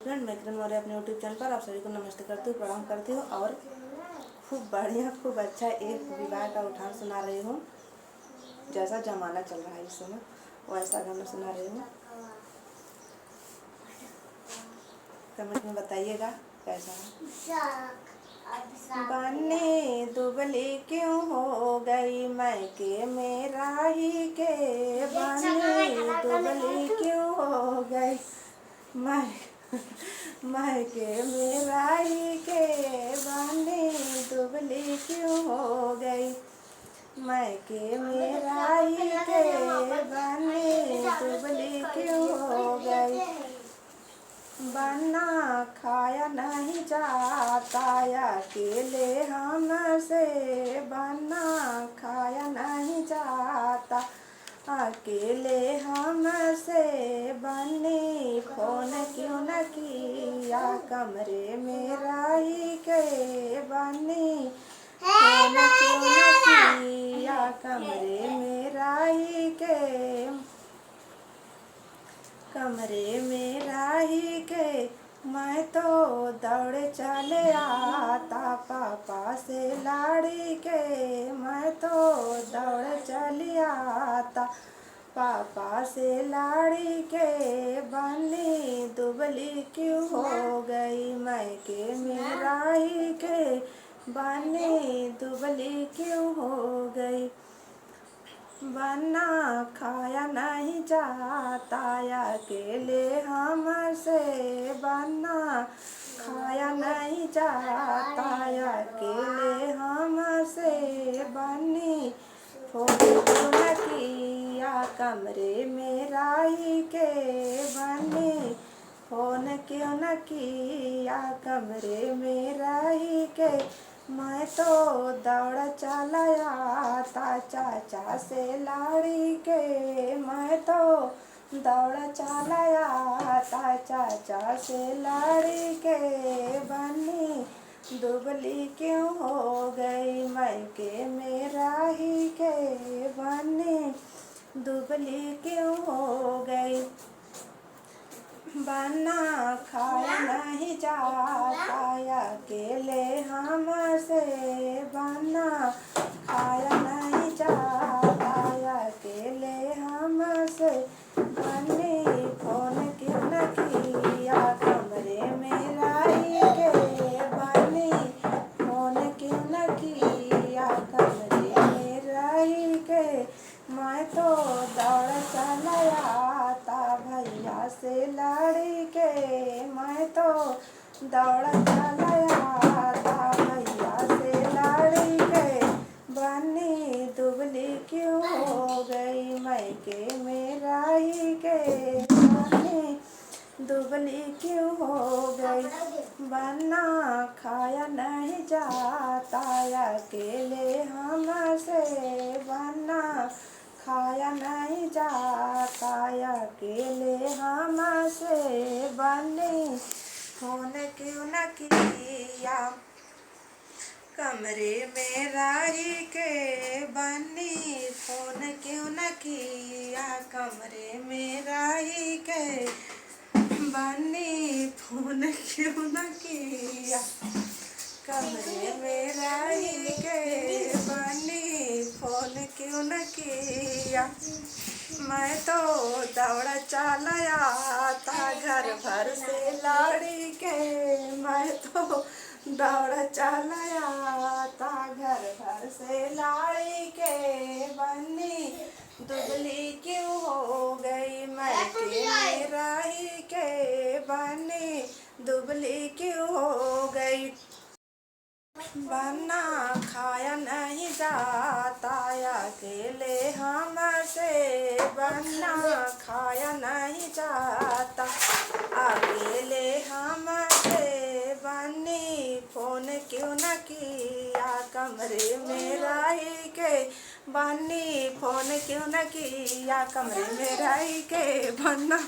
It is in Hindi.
फ्रेंड, मैं किरण मौर्य अपने यूट्यूब चैनल पर आप सभी को नमस्ते करती हूँ, प्रणाम करती हूँ और खूब बढ़िया खूब अच्छा एक विवाह का उठान सुना रही हूँ। जैसा जमाना चल रहा है इस समय वैसा गाना सुना रही हूँ। कमेंट में बताइएगा कैसा है। बन्नी दुबली क्यों हो गई मैके मेरा ही के, बन्नी दुबली क्यों हो गई मैके मेरा ही के, बन्नी दुबली क्यों हो गई मैके मेरा ही के, बन्नी दुबली क्यों हो गई। बन्ना खाया नहीं जाता अकेले हमसे, बन्ना खाया नहीं जाता अकेले हमसे, बन्नी फोन क्यों न किया कमरे में रही के, बन्नी फोन क्यों न किया कमरे में रही के, कमरे में रही के। मैं तो दौड़े चले आता पापा से लाड़ी के, मैं तो दौड़े चले आता पापा से लाड़ी के, बन्नी दुबली क्यों हो गई मैके मेरा ही के, बन्नी दुबली क्यों हो गई। बन्ना खाया नहीं जाता अकेले हमसे, बन्ना खाया नहीं जाता अकेले हमसे, बन्नी फोन क्यों न किया कमरे में रही के, बन्नी फोन क्यों न किया कमरे में रही के। मैं तो दौड़ चला आता चाचा से लाड़ी के, मैं तो दौड़ चला आता चाचा से लाड़ी के, बन्नी दुबली क्यों हो गई मैके मेरा ही के, बन्नी दुबली क्यों हो गई। बन्ना खाया नहीं जाता अकेले हमसे, बन्ना खाया नहीं जाता अकेले हमसे, बन्नी फोन क्यों न किया कमरे में रही के, बन्नी फोन क्यों न किया कमरे में रही के। मैं तो दौड़ चला आता भैया से लाड़ी के, मैं तो दौड़ चला आता भैया से लाड़ी के, बन्नी दुबली क्यों हो गई मैके मेरा ही के, बन्नी दुबली क्यों हो गई। बन्ना खाया नहीं जाता अकेले हमसे, बन्ना खाया नहीं जाता अकेले हमसे, बन्नी फोन क्यों न किया कमरे में रही के, बन्नी फोन क्यों न किया कमरे में रही के, बन्नी फोन क्यों न किया कमरे में रही के, बन्नी फोन क्यों न किया। मैं तो दौड़ चला आता घर भर से लाड़ी के, मैं तो दौड़ चला आता घर भर से लाड़ी के, बन्नी दुबली क्यों हो गई मैके मेरा ही के, बन्नी दुबली क्यों हो गई। बन्ना खाया नहीं जाता अकेले हमसे, बन्ना खाया नहीं जाता अकेले हमसे, बन्नी फोन क्यों न किया कमरे में रही के, बन्नी फोन क्यों न किया कमरे में रही के, बन्ना